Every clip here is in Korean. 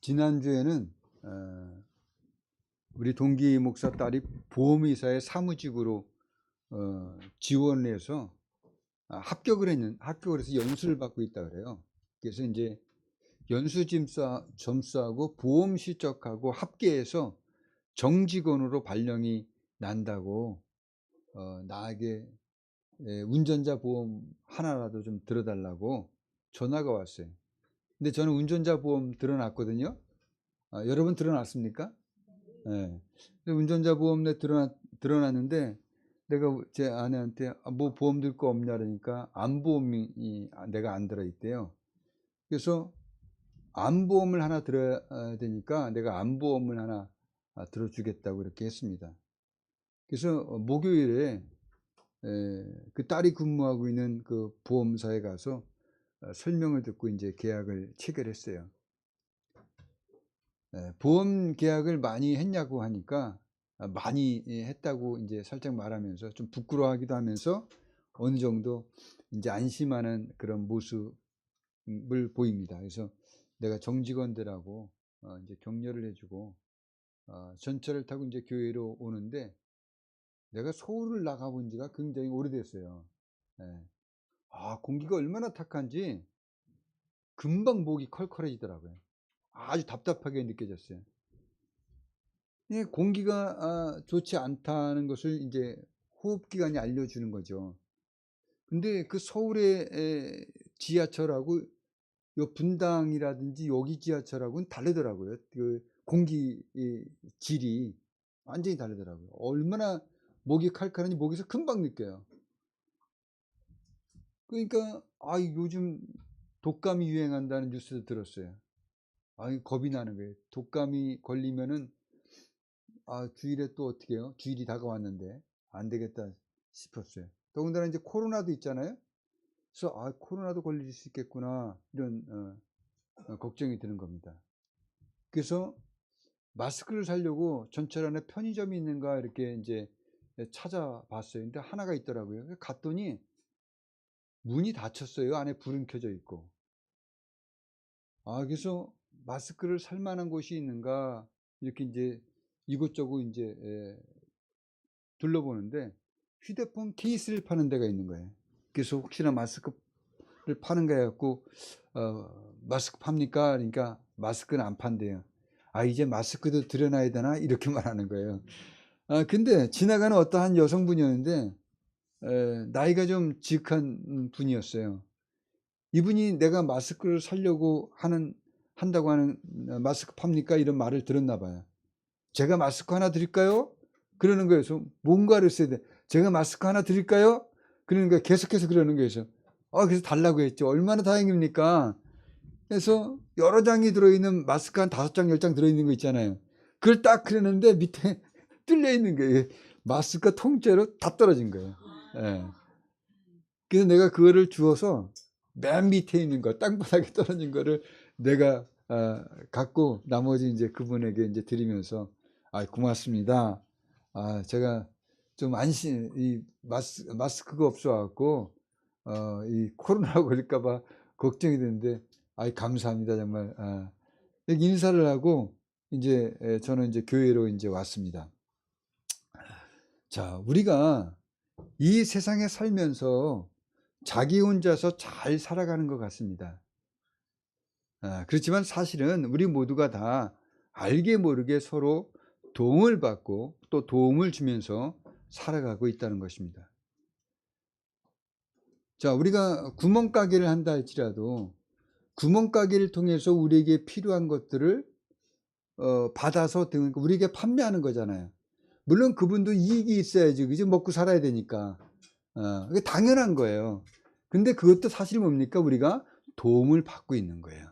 지난주에는 우리 동기 목사 딸이 보험회사의 사무직으로 지원을 해서 합격을 해서 연수를 받고 있다 그래요. 그래서 이제 연수 점수하고 보험 실적하고 합계해서 정직원으로 발령이 난다고 나에게 운전자 보험 하나라도 좀 들어달라고 전화가 왔어요. 근데 저는 운전자 보험 들어놨거든요. 여러분 들어놨습니까? 네. 운전자 보험 들어놨는데 내가 제 아내한테 뭐 보험 들 거 없냐 그러니까 암보험이 내가 안 들어있대요. 그래서 암보험을 하나 들어야 되니까 내가 암보험을 하나 들어주겠다고 이렇게 했습니다. 그래서 목요일에 그 딸이 근무하고 있는 그 보험사에 가서 설명을 듣고 이제 계약을 체결했어요. 보험 계약을 많이 했냐고 하니까 많이 했다고 이제 살짝 말하면서 좀 부끄러워하기도 하면서 어느 정도 이제 안심하는 그런 모습을 보입니다. 그래서 내가 정직원들하고 이제 격려를 해주고 전철을 타고 이제 교회로 오는데 내가 서울을 나가본 지가 굉장히 오래됐어요. 공기가 얼마나 탁한지 금방 목이 컬컬해지더라고요. 아주 답답하게 느껴졌어요. 공기가 좋지 않다는 것을 이제 호흡기관이 알려주는 거죠. 근데 그 서울의 지하철하고 요 분당이라든지 여기 지하철하고는 다르더라고요. 그 공기 질이 완전히 다르더라고요. 얼마나 목이 칼칼한지 목에서 금방 느껴요. 그러니까 요즘 독감이 유행한다는 뉴스도 들었어요. 겁이 나는 거예요. 독감이 걸리면은 주일에 또 어떻게 해요? 주일이 다가왔는데 안 되겠다 싶었어요. 더군다나 이제 코로나도 있잖아요. 그래서 코로나도 걸릴 수 있겠구나 이런 걱정이 드는 겁니다. 그래서 마스크를 사려고 전철 안에 편의점이 있는가 이렇게 이제 찾아봤어요. 근데 하나가 있더라고요. 갔더니 문이 닫혔어요. 안에 불은 켜져 있고. 그래서 마스크를 살 만한 곳이 있는가 이렇게 이제 이곳저곳 이제 둘러보는데 휴대폰 케이스를 파는 데가 있는 거예요. 그래서 혹시나 마스크를 파는가 해갖고 마스크 팝니까? 그러니까 마스크는 안 판대요. 이제 마스크도 들여놔야 되나? 이렇게 말하는 거예요. 근데 지나가는 어떠한 여성분이었는데 나이가 좀 지극한 분이었어요. 이분이 내가 마스크를 사려고 한다고 하는 마스크 팝니까? 이런 말을 들었나 봐요. 제가 마스크 하나 드릴까요? 그러는 거예요. 그래서 뭔가를 써야 돼. 제가 마스크 하나 드릴까요? 그러는 거예요. 계속해서 그러는 거예요. 그래서 달라고 했죠. 얼마나 다행입니까? 그래서 여러 장이 들어있는 마스크 한 5장, 10장 들어있는 거 있잖아요. 그걸 딱 그랬는데 밑에 뚫려 있는 거예요. 마스크가 통째로 다 떨어진 거예요. 그래서 내가 그거를 주워서 맨 밑에 있는 거, 땅바닥에 떨어진 거를 내가 갖고 나머지 이제 그분에게 이제 드리면서 고맙습니다. 제가 좀 이 마스크가 없어갖고 이 코로나 걸릴까봐 걱정이 되는데 감사합니다 정말. 인사를 하고 이제 저는 이제 교회로 이제 왔습니다. 자, 우리가 이 세상에 살면서 자기 혼자서 잘 살아가는 것 같습니다. 그렇지만 사실은 우리 모두가 다 알게 모르게 서로 도움을 받고 또 도움을 주면서 살아가고 있다는 것입니다. 자, 우리가 구멍가게를 한다 할지라도 구멍가게를 통해서 우리에게 필요한 것들을 받아서 우리에게 판매하는 거잖아요. 물론 그분도 이익이 있어야지, 그죠? 먹고 살아야 되니까. 그게 당연한 거예요. 근데 그것도 사실 뭡니까? 우리가 도움을 받고 있는 거예요.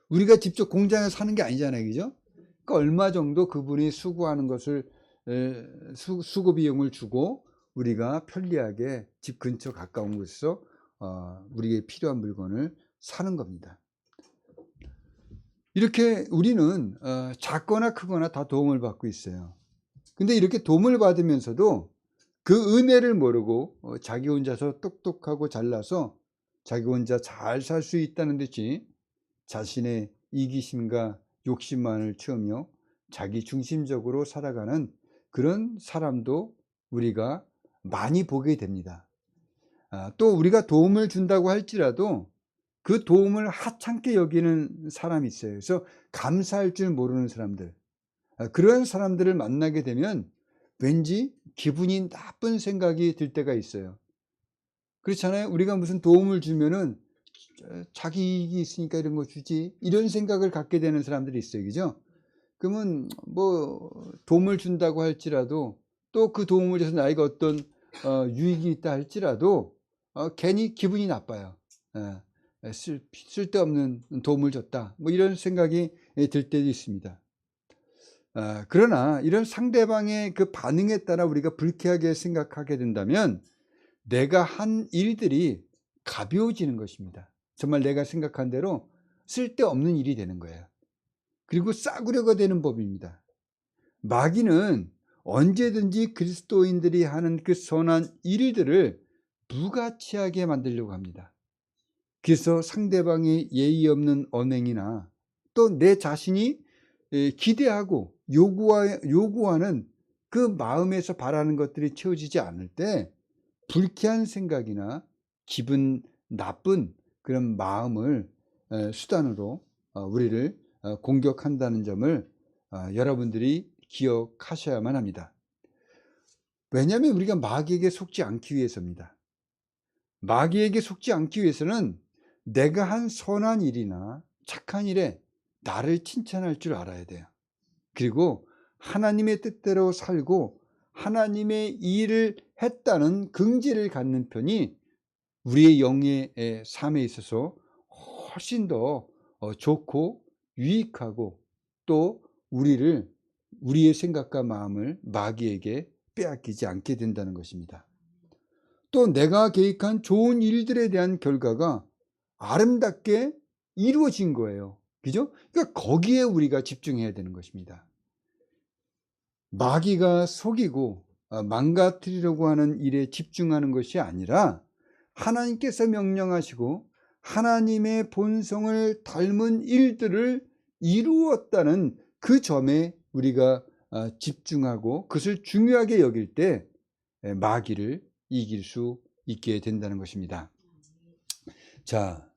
우리가 직접 공장에 사는 게 아니잖아요, 그죠? 그러니까 얼마 정도 그분이 수고하는 것을 수고 비용을 주고 우리가 편리하게 집 근처 가까운 곳에서 우리에게 필요한 물건을 사는 겁니다. 이렇게 우리는 작거나 크거나 다 도움을 받고 있어요. 근데 이렇게 도움을 받으면서도 그 은혜를 모르고 자기 혼자서 똑똑하고 잘나서 자기 혼자 잘 살 수 있다는 듯이 자신의 이기심과 욕심만을 채우며 자기 중심적으로 살아가는 그런 사람도 우리가 많이 보게 됩니다. 또 우리가 도움을 준다고 할지라도 그 도움을 하찮게 여기는 사람이 있어요. 그래서 감사할 줄 모르는 사람들, 그런 사람들을 만나게 되면 왠지 기분이 나쁜 생각이 들 때가 있어요. 그렇잖아요. 우리가 무슨 도움을 주면은 자기 이익이 있으니까 이런 거 주지, 이런 생각을 갖게 되는 사람들이 있어요. 그죠? 그러면 뭐 도움을 준다고 할지라도 또 그 도움을 줘서 나에게 어떤 유익이 있다 할지라도 괜히 기분이 나빠요. 쓸데없는 도움을 줬다, 뭐 이런 생각이 들 때도 있습니다. 그러나 이런 상대방의 그 반응에 따라 우리가 불쾌하게 생각하게 된다면 내가 한 일들이 가벼워지는 것입니다. 정말 내가 생각한 대로 쓸데없는 일이 되는 거예요. 그리고 싸구려가 되는 법입니다. 마귀는 언제든지 그리스도인들이 하는 그 선한 일들을 무가치하게 만들려고 합니다. 그래서 상대방의 예의 없는 언행이나 또 내 자신이 기대하고 요구하는 그 마음에서 바라는 것들이 채워지지 않을 때 불쾌한 생각이나 기분 나쁜 그런 마음을 수단으로 우리를 공격한다는 점을 여러분들이 기억하셔야만 합니다. 왜냐하면 우리가 마귀에게 속지 않기 위해서입니다. 마귀에게 속지 않기 위해서는 내가 한 선한 일이나 착한 일에 나를 칭찬할 줄 알아야 돼요. 그리고 하나님의 뜻대로 살고 하나님의 일을 했다는 긍지를 갖는 편이 우리의 영의 삶에 있어서 훨씬 더 좋고 유익하고 또 우리의 생각과 마음을 마귀에게 빼앗기지 않게 된다는 것입니다. 또 내가 계획한 좋은 일들에 대한 결과가 아름답게 이루어진 거예요. 그죠? 그러니까 거기에 우리가 집중해야 되는 것입니다. 마귀가 속이고 망가뜨리려고 하는 일에 집중하는 것이 아니라 하나님께서 명령하시고 하나님의 본성을 닮은 일들을 이루었다는 그 점에 우리가 집중하고 그것을 중요하게 여길 때 마귀를 이길 수 있게 된다는 것입니다. 자,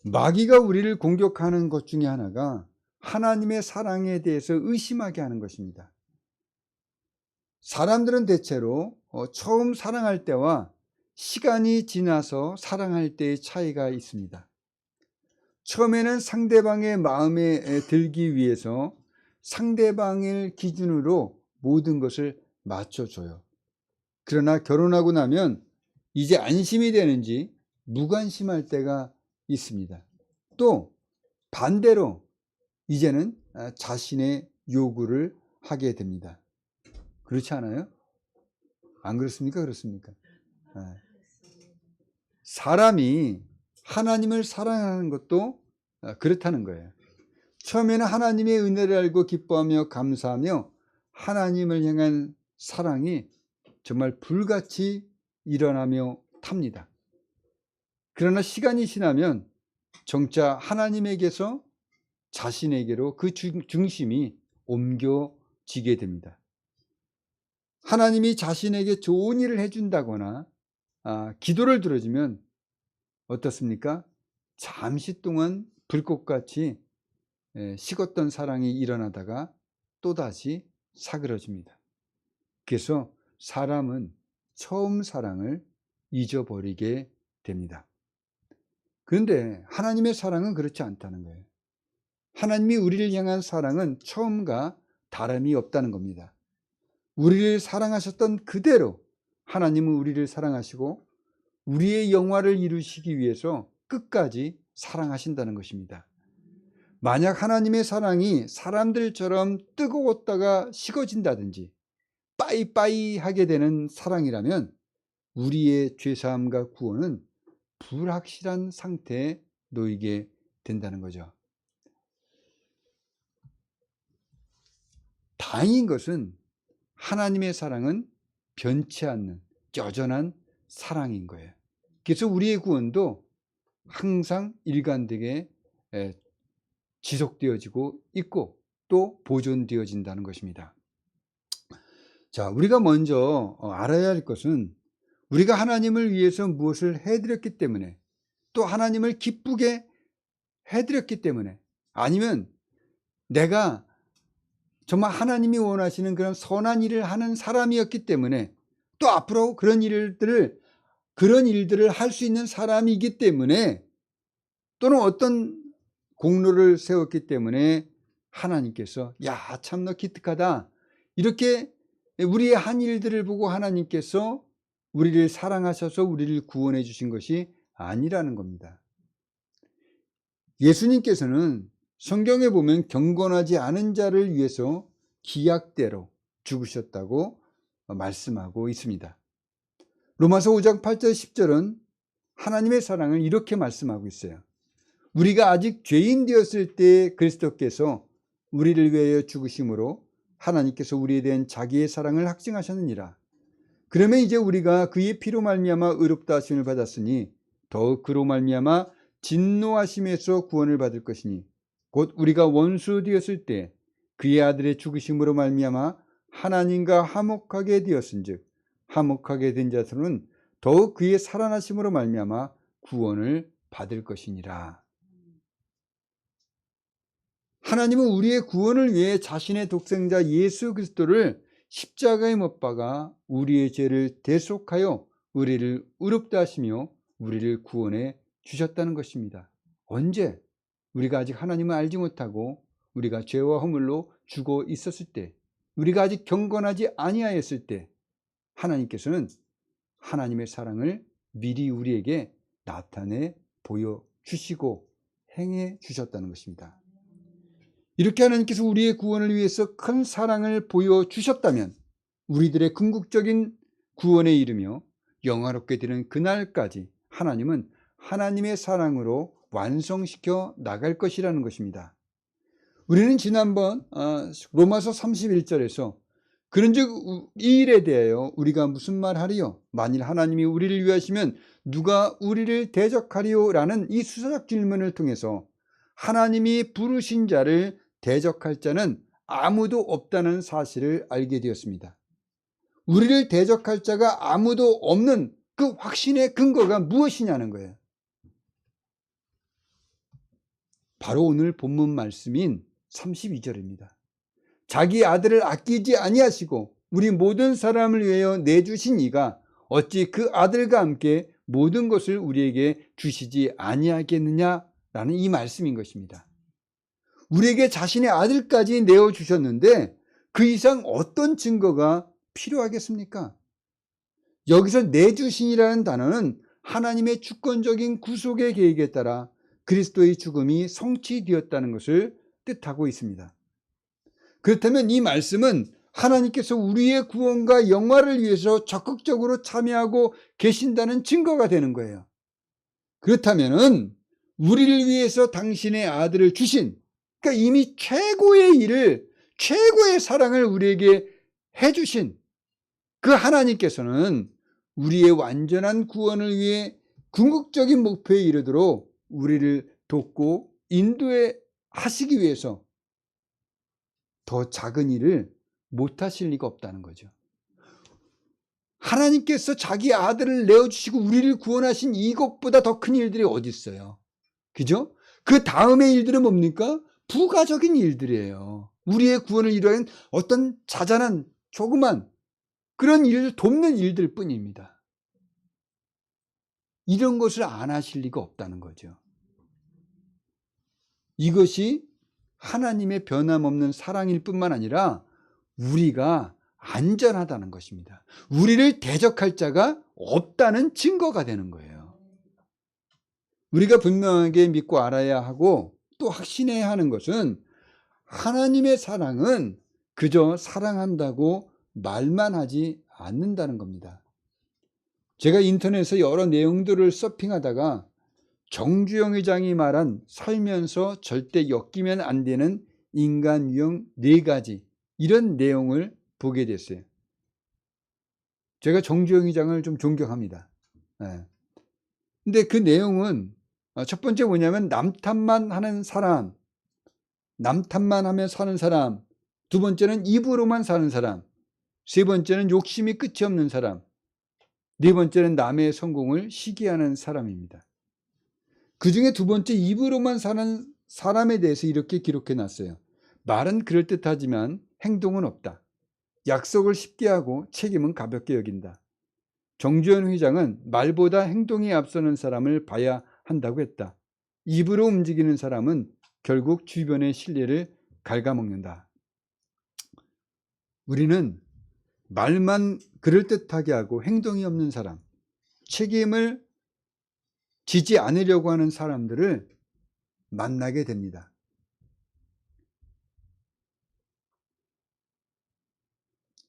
마귀가 우리를 공격하는 것 중에 하나가 하나님의 사랑에 대해서 의심하게 하는 것입니다. 사람들은 대체로 처음 사랑할 때와 시간이 지나서 사랑할 때의 차이가 있습니다. 처음에는 상대방의 마음에 들기 위해서 상대방을 기준으로 모든 것을 맞춰줘요. 그러나 결혼하고 나면 이제 안심이 되는지 무관심할 때가 있습니다. 또 반대로 이제는 자신의 요구를 하게 됩니다. 그렇지 않아요? 안 그렇습니까? 그렇습니까? 사람이 하나님을 사랑하는 것도 그렇다는 거예요. 처음에는 하나님의 은혜를 알고 기뻐하며 감사하며 하나님을 향한 사랑이 정말 불같이 일어나며 탑니다. 그러나 시간이 지나면 정작 하나님에게서 자신에게로 그 중심이 옮겨지게 됩니다. 하나님이 자신에게 좋은 일을 해준다거나 기도를 들어주면 어떻습니까? 잠시 동안 불꽃같이 식었던 사랑이 일어나다가 또다시 사그러집니다. 그래서 사람은 처음 사랑을 잊어버리게 됩니다. 그런데 하나님의 사랑은 그렇지 않다는 거예요. 하나님이 우리를 향한 사랑은 처음과 다름이 없다는 겁니다. 우리를 사랑하셨던 그대로 하나님은 우리를 사랑하시고 우리의 영화를 이루시기 위해서 끝까지 사랑하신다는 것입니다. 만약 하나님의 사랑이 사람들처럼 뜨거웠다가 식어진다든지 빠이빠이 하게 되는 사랑이라면 우리의 죄사함과 구원은 불확실한 상태에 놓이게 된다는 거죠. 다행인 것은 하나님의 사랑은 변치 않는 여전한 사랑인 거예요. 그래서 우리의 구원도 항상 일관되게 지속되어지고 있고 또 보존되어진다는 것입니다. 자, 우리가 먼저 알아야 할 것은 우리가 하나님을 위해서 무엇을 해드렸기 때문에, 또 하나님을 기쁘게 해드렸기 때문에, 아니면 내가 정말 하나님이 원하시는 그런 선한 일을 하는 사람이었기 때문에, 또 앞으로 그런 일들을 할 수 있는 사람이기 때문에, 또는 어떤 공로를 세웠기 때문에 하나님께서 야, 참 너 기특하다, 이렇게 우리의 한 일들을 보고 하나님께서 우리를 사랑하셔서 우리를 구원해 주신 것이 아니라는 겁니다. 예수님께서는 성경에 보면 경건하지 않은 자를 위해서 기약대로 죽으셨다고 말씀하고 있습니다. 로마서 5장 8절 10절은 하나님의 사랑을 이렇게 말씀하고 있어요. 우리가 아직 죄인 되었을 때 그리스도께서 우리를 위하여 죽으심으로 하나님께서 우리에 대한 자기의 사랑을 확증하셨느니라. 그러면 이제 우리가 그의 피로 말미암아 의롭다 하심을 받았으니 더욱 그로 말미암아 진노하심에서 구원을 받을 것이니, 곧 우리가 원수 되었을 때 그의 아들의 죽으심으로 말미암아 하나님과 화목하게 되었은즉 화목하게 된 자들은 더욱 그의 살아나심으로 말미암아 구원을 받을 것이니라. 하나님은 우리의 구원을 위해 자신의 독생자 예수 그리스도를 십자가에 못 박아 우리의 죄를 대속하여 우리를 의롭다 하시며 우리를 구원해 주셨다는 것입니다. 언제? 우리가 아직 하나님을 알지 못하고 우리가 죄와 허물로 죽어 있었을 때, 우리가 아직 경건하지 아니하였을 때 하나님께서는 하나님의 사랑을 미리 우리에게 나타내 보여주시고 행해 주셨다는 것입니다. 이렇게 하나님께서 우리의 구원을 위해서 큰 사랑을 보여주셨다면 우리들의 궁극적인 구원에 이르며 영화롭게 되는 그날까지 하나님은 하나님의 사랑으로 완성시켜 나갈 것이라는 것입니다. 우리는 지난번 로마서 31절에서 그런즉 이 일에 대하여 우리가 무슨 말하리요? 만일 하나님이 우리를 위하시면 누가 우리를 대적하리요? 라는 이 수사적 질문을 통해서 하나님이 부르신 자를 대적할 자는 아무도 없다는 사실을 알게 되었습니다. 우리를 대적할 자가 아무도 없는 그 확신의 근거가 무엇이냐는 거예요. 바로 오늘 본문 말씀인 32절입니다. 자기 아들을 아끼지 아니하시고 우리 모든 사람을 위하여 내주신 이가 어찌 그 아들과 함께 모든 것을 우리에게 주시지 아니하겠느냐라는 이 말씀인 것입니다. 우리에게 자신의 아들까지 내어주셨는데 그 이상 어떤 증거가 필요하겠습니까? 여기서 내주신이라는 단어는 하나님의 주권적인 구속의 계획에 따라 그리스도의 죽음이 성취되었다는 것을 뜻하고 있습니다. 그렇다면 이 말씀은 하나님께서 우리의 구원과 영화를 위해서 적극적으로 참여하고 계신다는 증거가 되는 거예요. 그렇다면 우리를 위해서 당신의 아들을 주신, 그러니까 이미 최고의 일을, 최고의 사랑을 우리에게 해주신 그 하나님께서는 우리의 완전한 구원을 위해 궁극적인 목표에 이르도록 우리를 돕고 인도해 하시기 위해서 더 작은 일을 못하실 리가 없다는 거죠. 하나님께서 자기 아들을 내어주시고 우리를 구원하신 이것보다 더 큰 일들이 어디 있어요? 그죠? 그 다음의 일들은 뭡니까? 부가적인 일들이에요. 우리의 구원을 이루는 어떤 자잘한 조그만 그런 일을 돕는 일들 뿐입니다. 이런 것을 안 하실 리가 없다는 거죠. 이것이 하나님의 변함없는 사랑일 뿐만 아니라 우리가 안전하다는 것입니다. 우리를 대적할 자가 없다는 증거가 되는 거예요. 우리가 분명하게 믿고 알아야 하고 또 확신해야 하는 것은 하나님의 사랑은 그저 사랑한다고 말만 하지 않는다는 겁니다. 제가 인터넷에서 여러 내용들을 서핑하다가 정주영 회장이 말한 살면서 절대 엮이면 안 되는 인간 유형 4가지, 이런 내용을 보게 됐어요. 제가 정주영 회장을 좀 존경합니다. 근데 그 내용은 첫 번째 뭐냐면 남 탓만 하는 사람, 남탓만 하며 사는 사람, 두 번째는 입으로만 사는 사람, 세 번째는 욕심이 끝이 없는 사람, 네 번째는 남의 성공을 시기하는 사람입니다. 그 중에 두 번째 입으로만 사는 사람에 대해서 이렇게 기록해 놨어요. 말은 그럴듯하지만 행동은 없다. 약속을 쉽게 하고 책임은 가볍게 여긴다. 정주현 회장은 말보다 행동이 앞서는 사람을 봐야 한다고 했다. 입으로 움직이는 사람은 결국 주변의 신뢰를 갉아먹는다. 우리는 말만 그럴듯하게 하고 행동이 없는 사람, 책임을 지지 않으려고 하는 사람들을 만나게 됩니다.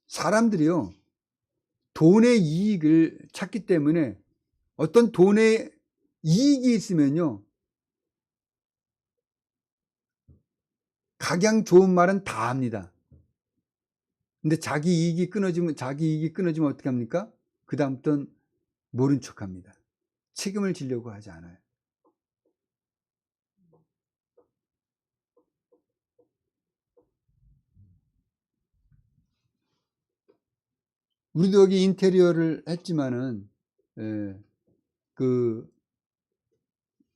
사람들이요, 돈의 이익을 찾기 때문에 어떤 돈의 이익이 있으면요, 각양 좋은 말은 다 합니다. 근데 자기 이익이 끊어지면 어떻게 합니까? 그 다음부터는 모른 척합니다. 책임을 지려고 하지 않아요. 우리도 여기 인테리어를 했지만은 그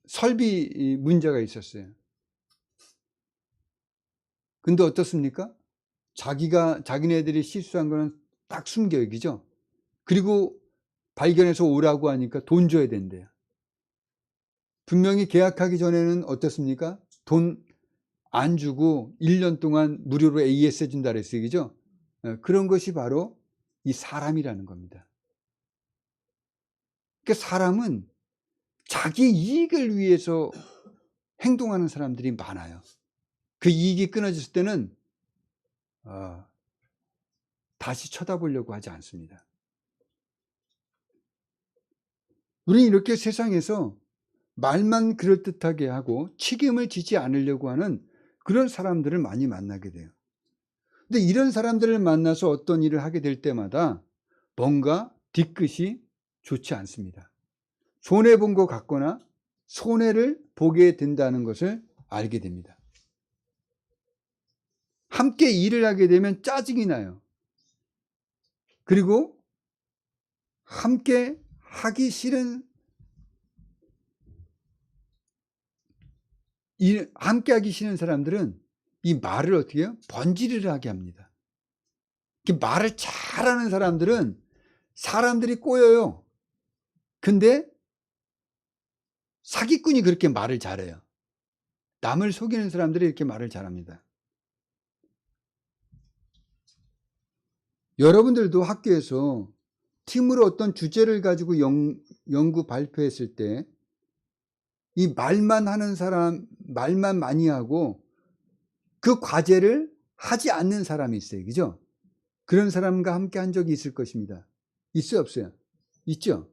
설비 문제가 있었어요. 근데 어떻습니까? 자기네들이 실수한 거는 딱 숨겨요, 그죠? 그리고 발견해서 오라고 하니까 돈 줘야 된대요. 분명히 계약하기 전에는 어떻습니까? 돈 안 주고 1년 동안 무료로 AS 해준다 그랬어요, 그죠? 그런 것이 바로 이 사람이라는 겁니다. 그러니까 사람은 자기 이익을 위해서 행동하는 사람들이 많아요. 그 이익이 끊어졌을 때는 다시 쳐다보려고 하지 않습니다. 우리는 이렇게 세상에서 말만 그럴듯하게 하고 책임을 지지 않으려고 하는 그런 사람들을 많이 만나게 돼요. 근데 이런 사람들을 만나서 어떤 일을 하게 될 때마다 뭔가 뒤끝이 좋지 않습니다. 손해본 것 같거나 손해를 보게 된다는 것을 알게 됩니다. 함께 일을 하게 되면 짜증이 나요. 그리고 함께 하기 싫은 사람들은 이 말을 어떻게 해요? 번지르르 하게 합니다. 말을 잘하는 사람들은 사람들이 꼬여요. 근데 사기꾼이 그렇게 말을 잘해요. 남을 속이는 사람들이 이렇게 말을 잘합니다. 여러분들도 학교에서 팀으로 어떤 주제를 가지고 연구 발표했을 때 이 말만 하는 사람, 말만 많이 하고 그 과제를 하지 않는 사람이 있어요. 그죠? 그런 사람과 함께 한 적이 있을 것입니다. 있어요, 없어요? 있죠?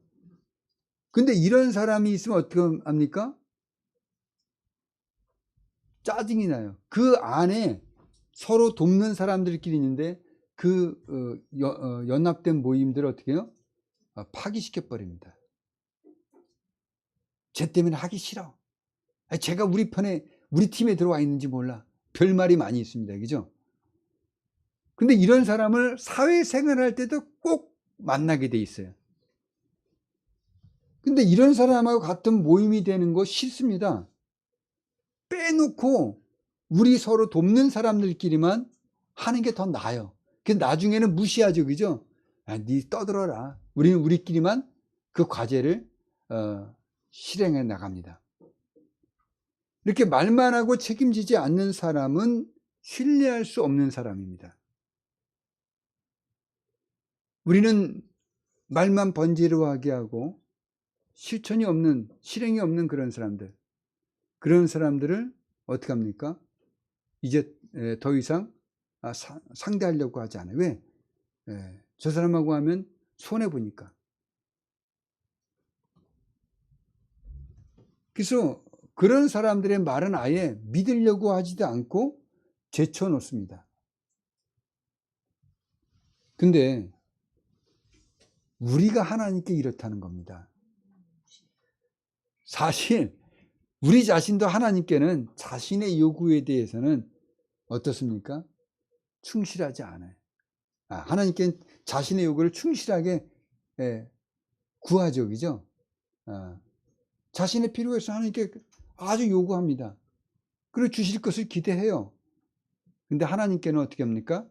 근데 이런 사람이 있으면 어떻게 합니까? 짜증이 나요. 그 안에 서로 돕는 사람들끼리 있는데 그 연합된 모임들을 어떻게 해요? 파기시켜버립니다. 쟤 때문에 하기 싫어. 제가 우리 팀에 들어와 있는지 몰라. 별말이 많이 있습니다. 그죠? 근데 이런 사람을 사회생활할 때도 꼭 만나게 돼 있어요. 근데 이런 사람하고 같은 모임이 되는 거 싫습니다. 빼놓고 우리 서로 돕는 사람들끼리만 하는 게 더 나아요. 나중에는 무시하죠. 그죠? 니 떠들어라. 우리는 우리끼리만 그 과제를 실행해 나갑니다. 이렇게 말만 하고 책임지지 않는 사람은 신뢰할 수 없는 사람입니다. 우리는 말만 번지르르하게 하고 실천이 없는, 실행이 없는 그런 사람들을 어떻게 합니까? 이제 더 이상 상대하려고 하지 않아요. 왜? 저 사람하고 하면 손해보니까. 그래서 그런 사람들의 말은 아예 믿으려고 하지도 않고 제쳐놓습니다. 근데 우리가 하나님께 이렇다는 겁니다. 사실 우리 자신도 하나님께는 자신의 요구에 대해서는 어떻습니까? 충실하지 않아요. 하나님께 자신의 요구를 충실하게 구하죠. 그죠? 자신의 필요에 서 하나님께 아주 요구합니다. 그리고 주실 것을 기대해요. 근데 하나님께는 어떻게 합니까?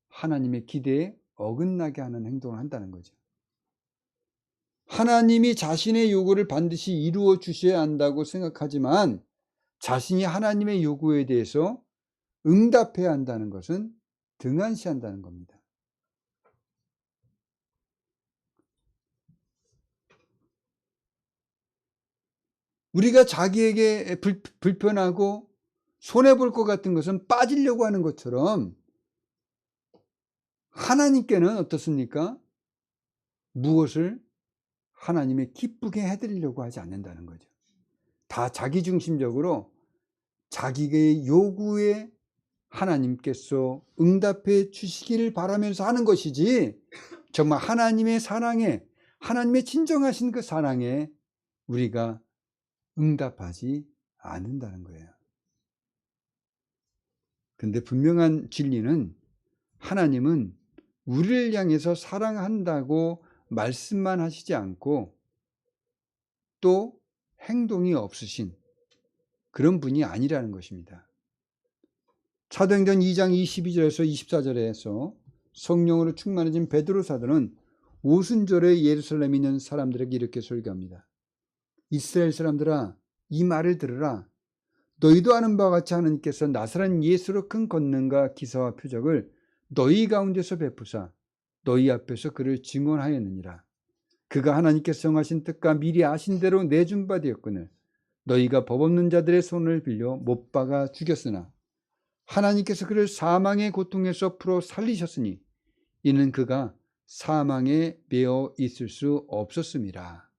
하나님의 기대에 어긋나게 하는 행동을 한다는 거죠. 하나님이 자신의 요구를 반드시 이루어 주셔야 한다고 생각하지만 자신이 하나님의 요구에 대해서 응답해야 한다는 것은 등한시한다는 겁니다. 우리가 자기에게 불편하고 손해볼 것 같은 것은 빠지려고 하는 것처럼 하나님께는 어떻습니까? 무엇을 하나님의 기쁘게 해드리려고 하지 않는다는 거죠. 다 자기중심적으로 자기의 요구에 하나님께서 응답해 주시기를 바라면서 하는 것이지, 정말 하나님의 사랑에, 하나님의 진정하신 그 사랑에 우리가 응답하지 않는다는 거예요. 근데 분명한 진리는 하나님은 우리를 향해서 사랑한다고 말씀만 하시지 않고 또 행동이 없으신 그런 분이 아니라는 것입니다. 사도행전 2장 22절에서 24절에서 성령으로 충만해진 베드로 사도는 오순절에 예루살렘에 있는 사람들에게 이렇게 설교합니다. 이스라엘 사람들아, 이 말을 들으라. 너희도 아는 바와 같이 하나님께서 나사렛 예수로 큰 권능과 기사와 표적을 너희 가운데서 베푸사 너희 앞에서 그를 증언하였느니라. 그가 하나님께서 정하신 뜻과 미리 아신 대로 내준 바 되었거늘 너희가 법 없는 자들의 손을 빌려 못 박아 죽였으나 하나님께서 그를 사망의 고통에서 풀어 살리셨으니 이는 그가 사망에 매어 있을 수 없었음이라.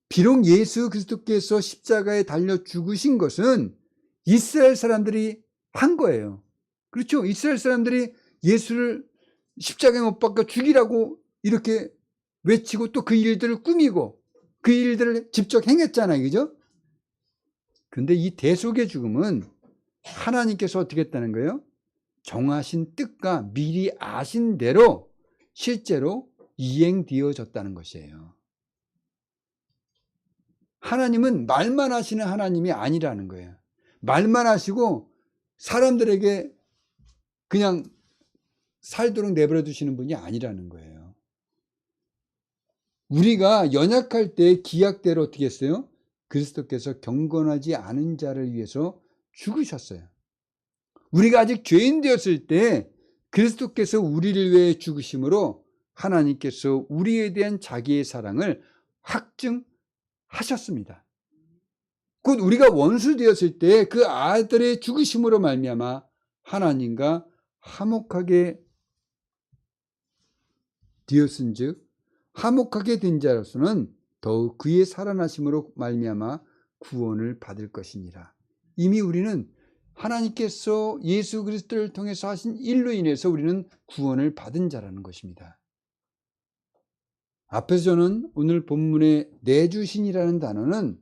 비록 예수 그리스도께서 십자가에 달려 죽으신 것은 이스라엘 사람들이 한 거예요. 그렇죠? 이스라엘 사람들이 예수를 십자가에 못 박아 죽이라고 이렇게 외치고 또 그 일들을 꾸미고 그 일들을 직접 행했잖아요. 그죠? 근데 이 대속의 죽음은 하나님께서 어떻게 했다는 거예요? 정하신 뜻과 미리 아신 대로 실제로 이행되어졌다는 것이에요. 하나님은 말만 하시는 하나님이 아니라는 거예요. 말만 하시고 사람들에게 그냥 살도록 내버려 두시는 분이 아니라는 거예요. 우리가 연약할 때 기약대로 어떻게 했어요? 그리스도께서 경건하지 않은 자를 위해서 죽으셨어요. 우리가 아직 죄인 되었을 때 그리스도께서 우리를 위해 죽으심으로 하나님께서 우리에 대한 자기의 사랑을 확증하셨습니다. 곧 우리가 원수 되었을 때 그 아들의 죽으심으로 말미암아 하나님과 화목하게 되었은즉 화목하게 된 자로서는 더욱 그의 살아나심으로 말미암아 구원을 받을 것이니라. 이미 우리는 하나님께서 예수 그리스도를 통해서 하신 일로 인해서 우리는 구원을 받은 자라는 것입니다. 앞에서 저는 오늘 본문의 내주신이라는 단어는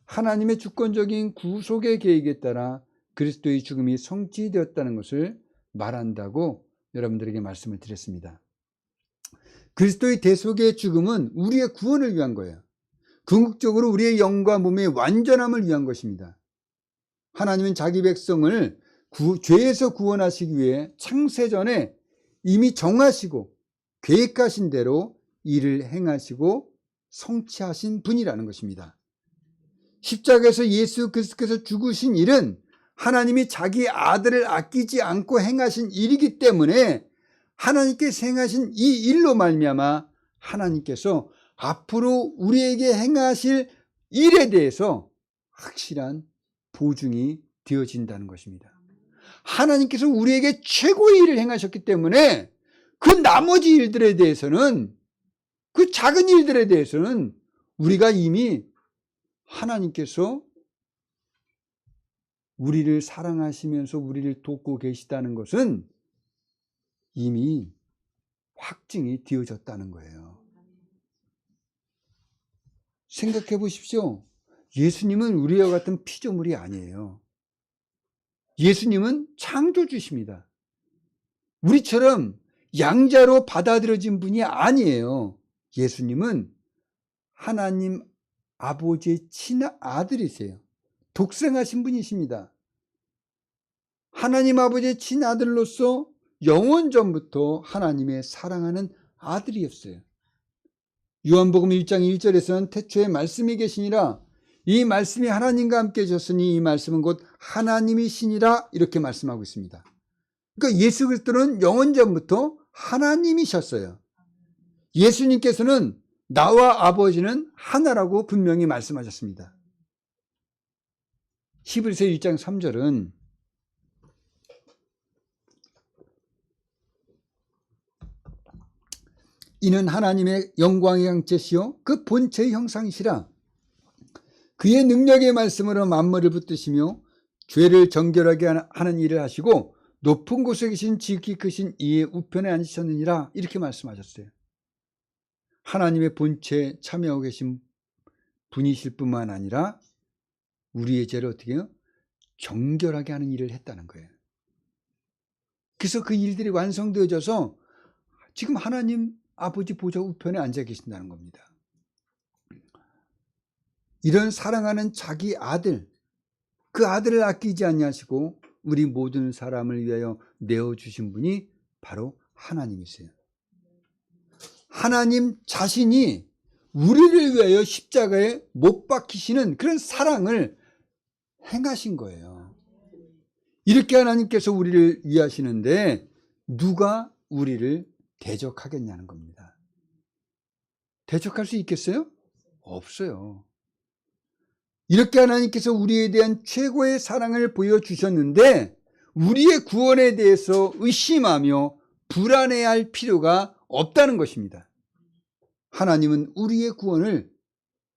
하나님의 주권적인 구속의 계획에 따라 그리스도의 죽음이 성취되었다는 것을 말한다고 여러분들에게 말씀을 드렸습니다. 그리스도의 대속의 죽음은 우리의 구원을 위한 거예요. 궁극적으로 우리의 영과 몸의 완전함을 위한 것입니다. 하나님은 자기 백성을 죄에서 구원하시기 위해 창세전에 이미 정하시고 계획하신 대로 일을 행하시고 성취하신 분이라는 것입니다. 십자가에서 예수 그리스도께서 죽으신 일은 하나님이 자기 아들을 아끼지 않고 행하신 일이기 때문에 하나님께서 행하신 이 일로 말미암아 하나님께서 앞으로 우리에게 행하실 일에 대해서 확실한 보증이 되어진다는 것입니다. 하나님께서 우리에게 최고의 일을 행하셨기 때문에 그 나머지 일들에 대해서는, 그 작은 일들에 대해서는 우리가 이미 하나님께서 우리를 사랑하시면서 우리를 돕고 계시다는 것은 이미 확증이 되어졌다는 거예요. 생각해 보십시오. 예수님은 우리와 같은 피조물이 아니에요. 예수님은 창조주십니다. 우리처럼 양자로 받아들여진 분이 아니에요. 예수님은 하나님 아버지의 친아들이세요. 독생하신 분이십니다. 하나님 아버지의 친아들로서 영원전부터 하나님의 사랑하는 아들이었어요. 요한복음 1장 1절에서는 태초에 말씀이 계시니라 이 말씀이 하나님과 함께 계셨으니 이 말씀은 곧 하나님이시니라 이렇게 말씀하고 있습니다. 그러니까 예수 그리스도는 영원전부터 하나님이셨어요. 예수님께서는 나와 아버지는 하나라고 분명히 말씀하셨습니다. 히브리서 1장 3절은 이는 하나님의 영광의 형체시요 그 본체의 형상이시라 그의 능력의 말씀으로 만물을 붙드시며 죄를 정결하게 하는 일을 하시고 높은 곳에 계신 지극히 크신 이의 우편에 앉으셨느니라 이렇게 말씀하셨어요. 하나님의 본체에 참여하고 계신 분이실 뿐만 아니라 우리의 죄를 어떻게 해요? 정결하게 하는 일을 했다는 거예요. 그래서 그 일들이 완성되어져서 지금 하나님 아버지 보좌 우편에 앉아 계신다는 겁니다. 이런 사랑하는 자기 아들, 그 아들을 아끼지 아니하시고 우리 모든 사람을 위하여 내어주신 분이 바로 하나님이세요. 하나님 자신이 우리를 위하여 십자가에 못 박히시는 그런 사랑을 행하신 거예요. 이렇게 하나님께서 우리를 위하시는데 누가 우리를 대적하겠냐는 겁니다. 대적할 수 있겠어요? 없어요. 이렇게 하나님께서 우리에 대한 최고의 사랑을 보여주셨는데 우리의 구원에 대해서 의심하며 불안해할 필요가 없다는 것입니다. 하나님은 우리의 구원을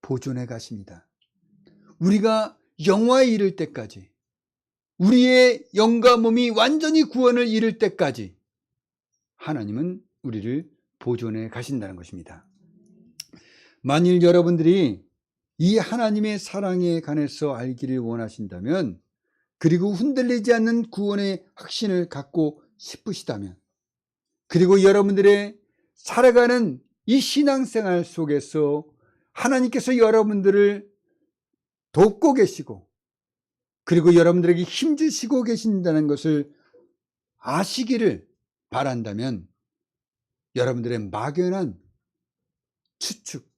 보존해 가십니다. 우리가 영화에 이를 때까지, 우리의 영과 몸이 완전히 구원을 이룰 때까지 하나님은 우리를 보존해 가신다는 것입니다. 만일 여러분들이 이 하나님의 사랑에 관해서 알기를 원하신다면, 그리고 흔들리지 않는 구원의 확신을 갖고 싶으시다면, 그리고 여러분들의 살아가는 이 신앙생활 속에서 하나님께서 여러분들을 돕고 계시고 그리고 여러분들에게 힘주시고 계신다는 것을 아시기를 바란다면 여러분들의 막연한 추측,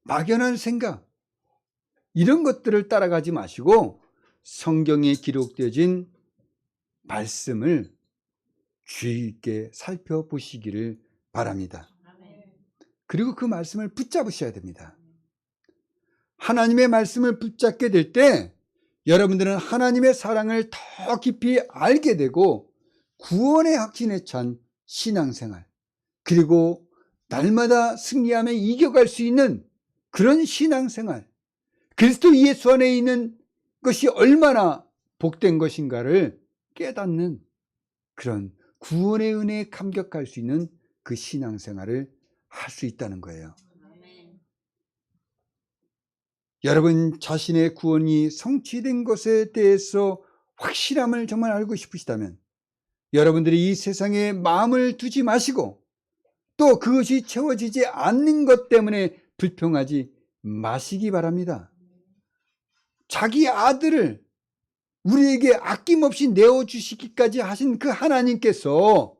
막연한 생각 이런 것들을 따라가지 마시고 성경에 기록되어진 말씀을 주의 깊게 살펴보시기를 바랍니다. 그리고 그 말씀을 붙잡으셔야 됩니다. 하나님의 말씀을 붙잡게 될 때 여러분들은 하나님의 사랑을 더 깊이 알게 되고 구원의 확신에 찬 신앙생활, 그리고 날마다 승리하며 이겨갈 수 있는 그런 신앙생활, 그리스도 예수 안에 있는 것이 얼마나 복된 것인가를 깨닫는 그런 구원의 은혜에 감격할 수 있는 그 신앙생활을 할 수 있다는 거예요. 여러분 자신의 구원이 성취된 것에 대해서 확실함을 정말 알고 싶으시다면 여러분들이 이 세상에 마음을 두지 마시고 또 그것이 채워지지 않는 것 때문에 불평하지 마시기 바랍니다. 자기 아들을 우리에게 아낌없이 내어주시기까지 하신 그 하나님께서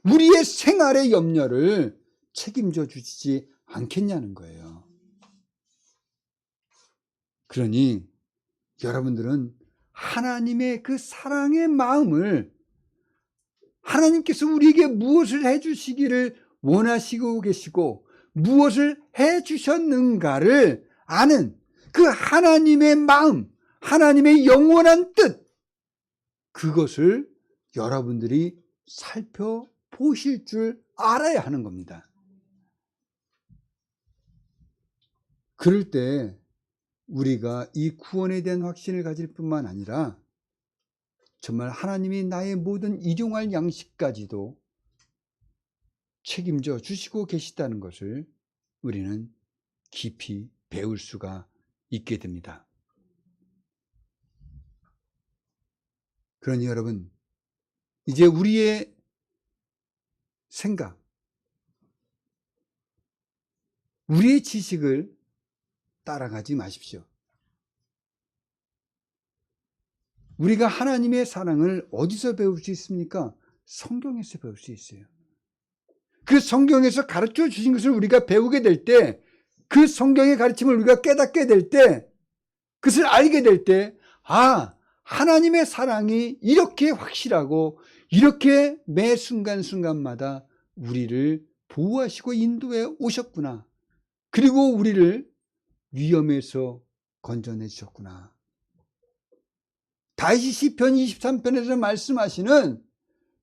우리의 생활의 염려를 책임져 주시지 않겠냐는 거예요. 그러니 여러분들은 하나님의 그 사랑의 마음을, 하나님께서 우리에게 무엇을 해주시기를 원하시고 계시고 무엇을 해주셨는가를 아는 그 하나님의 마음, 하나님의 영원한 뜻, 그것을 여러분들이 살펴보실 줄 알아야 하는 겁니다. 그럴 때 우리가 이 구원에 대한 확신을 가질 뿐만 아니라 정말 하나님이 나의 모든 일용할 양식까지도 책임져 주시고 계시다는 것을 우리는 깊이 배울 수가 있게 됩니다. 그러니 여러분, 이제 우리의 생각, 우리의 지식을 따라가지 마십시오. 우리가 하나님의 사랑을 어디서 배울 수 있습니까? 성경에서 배울 수 있어요. 그 성경에서 가르쳐 주신 것을 우리가 배우게 될 때, 그 성경의 가르침을 우리가 깨닫게 될 때, 그것을 알게 될 때, 아, 하나님의 사랑이 이렇게 확실하고 이렇게 매 순간순간마다 우리를 보호하시고 인도해 오셨구나. 그리고 우리를 위험에서 건져내 주셨구나. 다윗이 시편 23편에서 말씀하시는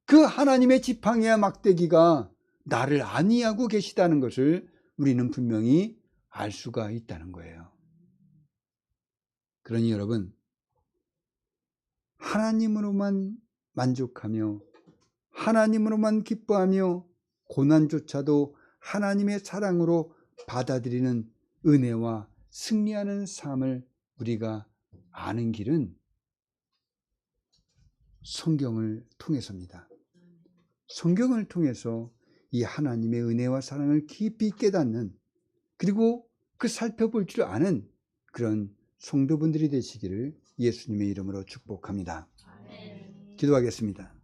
그 하나님의 지팡이와 막대기가 나를 안위하고 계시다는 것을 우리는 분명히 알 수가 있다는 거예요. 그러니 여러분, 하나님으로만 만족하며 하나님으로만 기뻐하며 고난조차도 하나님의 사랑으로 받아들이는 은혜와 승리하는 삶을 우리가 아는 길은 성경을 통해서입니다. 성경을 통해서 이 하나님의 은혜와 사랑을 깊이 깨닫는, 그리고 그 살펴볼 줄 아는 그런 성도분들이 되시기를 예수님의 이름으로 축복합니다. 기도하겠습니다.